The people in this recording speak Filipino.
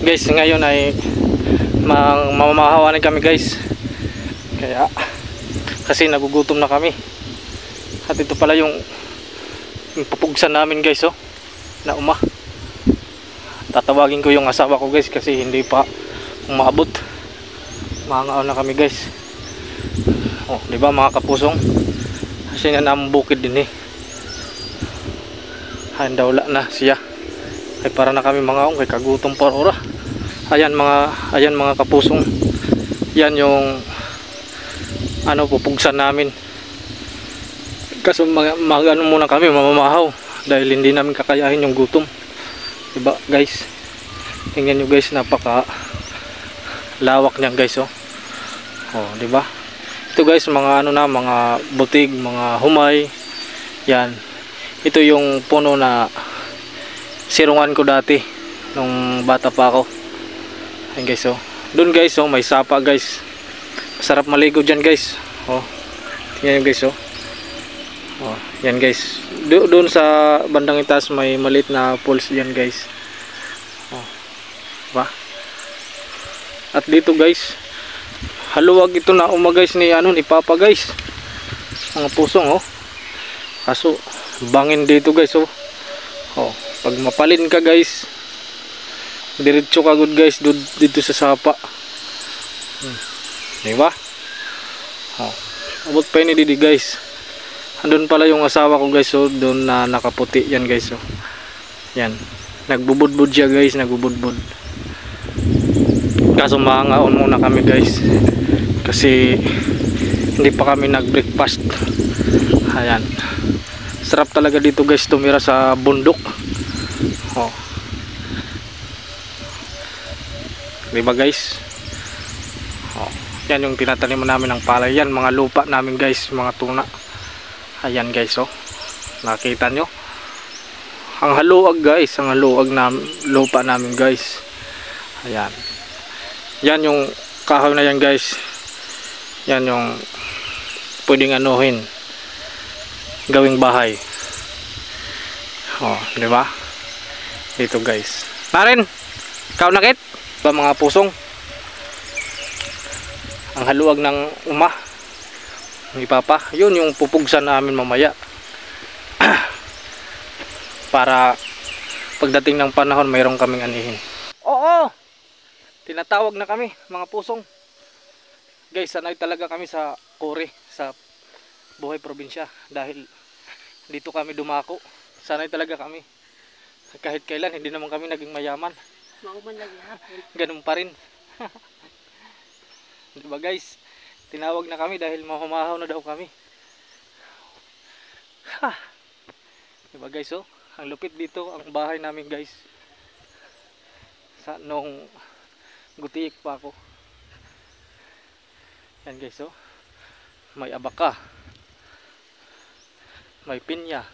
Guys, ngayon ay mamamahawanin kami guys. Kaya kasi nagugutom na kami. At ito pala yung pupugsan namin guys, oh, na tatawagin ko yung asawa ko guys kasi hindi pa umaabot. Maangaw na kami guys. Oh, di ba mga kapusong? Kasi na bukid din eh. Handawla na siya. Ay para na kami mga kay kagutom pa ora. Ayan mga kapusong. Yan yung pupugsan namin. Kaso ano muna kami, mamamahaw dahil hindi namin kakayahin yung gutom. Diba guys? Tingnan nyo guys, napaka lawak niyan guys, oh. Oh, diba? Ito guys, mga mga butig, mga humay. Yan. Ito yung puno na sirungan ko dati nung bata pa ako. Ayan guys, oh. Doon guys, oh, may sapa guys. Masarap maligo dyan guys. Oh. Tingnan nyo guys, oh. Oh, yan guys. Doon sa bandang itaas may maliit na pools diyan guys. Oh. Diba? At dito guys, haluwag ito na guys ni Papa guys. Mga pusong, oh. Kaso bangin dito guys, oh. Oh, pag mapalin ka guys, diretso ka good guys dito sa sapa. Diba? Oh. Abot pa ini didi guys. Andun pala yung asawa ko guys, so doon na nakaputi yan guys, so yan, nagbubudbud siya guys, nagbubudbud. Kaso maangaon muna kami guys kasi hindi pa kami nag-breakfast. Ayan, sarap talaga dito guys tumira sa bundok. Oh, diba guys? Oh, yan yung tinataniman namin ng palay. Yan mga lupa namin guys, mga tuna. Ayan guys, oh, nakita nyo ang haluag guys, ang haluag na lupa namin guys. Ayan, yan yung kahoy na yan guys. Yan yung pwedeng gawing bahay. Oh, di ba? Dito guys. Narin, ikaw nakit ba mga pusong? Ang haluag ng ni Papa, yun yung pupugsan namin mamaya. Para pagdating ng panahon mayroon kaming anihin. Oo, tinatawag na kami mga pusong guys. Sanay talaga kami sa kore, sa buhay probinsya, dahil dito kami dumako. Sanay talaga kami kahit kailan. Hindi naman kami naging mayaman, ganun pa rin. Diba guys, tinawag na kami dahil mahumahaw na daw kami. Ha! Diba guys, oh, ang lupit dito ang bahay namin guys. Nung gutiik pa ako. Yan guys, oh, may abaka, may pinya,